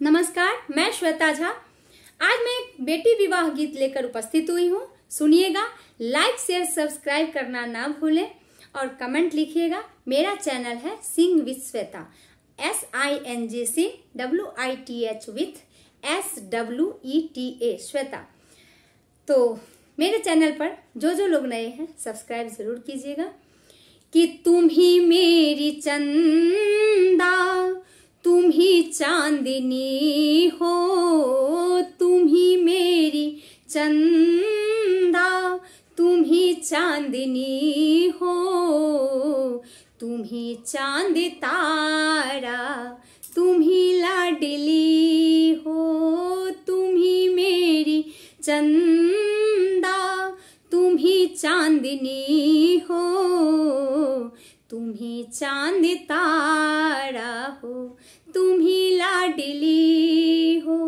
नमस्कार, मैं श्वेता झा। आज मैं एक बेटी विवाह गीत लेकर उपस्थित हुई हूँ। सुनिएगा, लाइक शेयर सब्सक्राइब करना ना भूलें और कमेंट लिखिएगा। मेरा चैनल है सिंग with Shweta, SING with SWETA Shweta. तो मेरे चैनल पर जो लोग नए हैं सब्सक्राइब जरूर कीजिएगा। कि तुम ही मेरी चंदा, तुम ही चांदनी हो, तुम ही मेरी चंदा, तुम ही चांदनी हो, तुम ही चांद तारा, तुम ही लाडली हो, तुम ही मेरी चंदा, तुम ही चांदनी हो, तुम ही चांद तारा हो, तुम ही लाडली हो।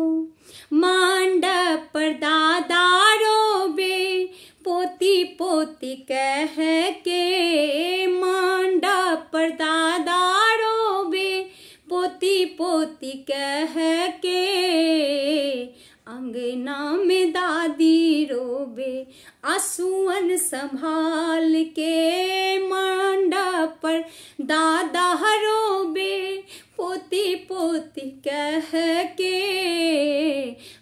मंडप पर दादा रोबे, पोती पोती कह के, मंडप पर दादा रोबे, पोती पोती कह के, अंगना में दादी रोबे, आंसुअन संभाल के, मंडप पर दादा रोबे, पोती पोती कह के,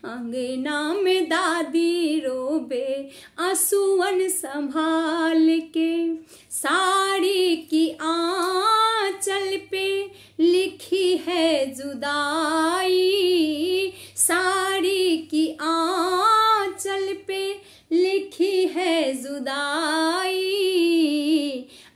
अंगना में दादी रोबे, आंसुअन संभाल के। साड़ी की आंचल पे लिखी है जुदाई, साड़ी की आंचल पे लिखी है जुदाई,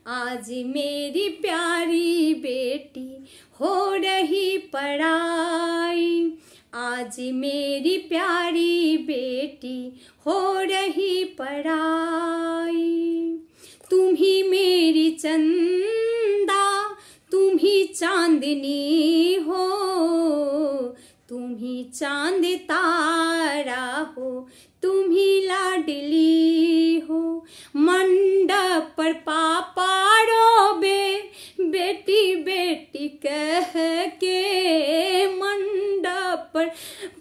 आज मेरी प्यारी बेटी हो रही पढ़ाई, आज मेरी प्यारी बेटी हो रही पढ़ाई। तुम ही मेरी चंदा, तुम ही चांदनी हो, तुम ही चांद तारा हो, तुम ही लाडली हो। मंडप पर पापा रोबे, बेटी बेटी कह के, मंडप पर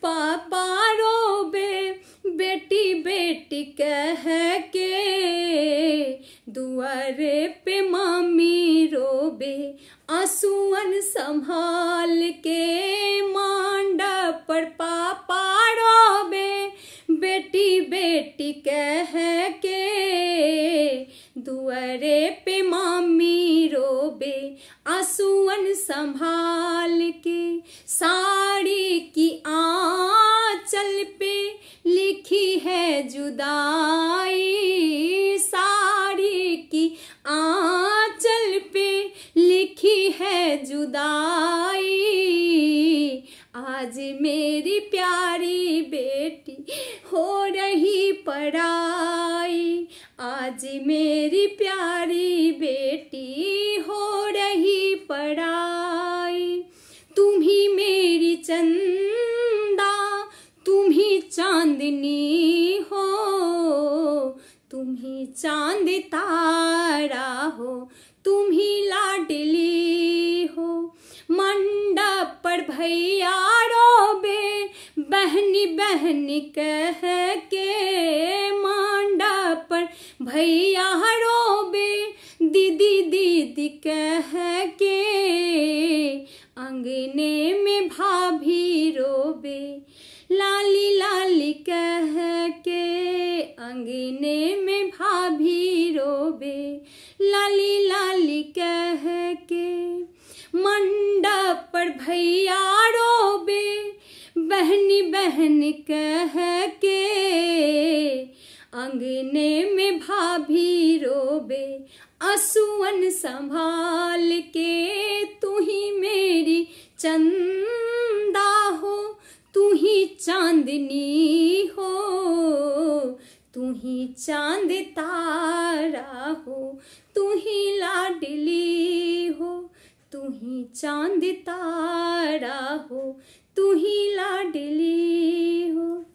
पापा रोबे, बेटी बेटी कह के, दुआरे पे मम्मी रोबे, आंसुअन संभाल के, मंडप पर पापा रोबे, बेटी बेटी कह के, दुआरे पे मम्मी रोबे, आंसुअन संभाल के। साड़ी की आंचल पे लिखी है जुदाई, साड़ी की आंचल पे लिखी है जुदाई, आज मेरी प्यारी बेटी हो रही पढ़ाई, आज मेरी प्यारी बेटी हो रही पढ़ाई। तुम ही मेरी चंदा, तुम ही चांदनी हो, तुम ही चांद तारा हो, तुम ही लाडली हो। मंडप पर भैया रोबे, बहनी बहनी कह के, मंडप पर भैया रोबे, दीदी दीदी कह के, अंगने में भाभी रोबे, लाली लाली कह के, अंगने में भाभी रोबे, लाली लाली कह के। मंडप पर भैया रोबे, बहनी बहन कह के, अंगने में भाभी रोबे, आंसुअन संभाल के। तू ही मेरी चंदा हो, तू ही चांदनी हो, तू ही चांद तारा हो, तू ही लाडली हो, तू ही चांद तारा हो, तू ही लाडली हो।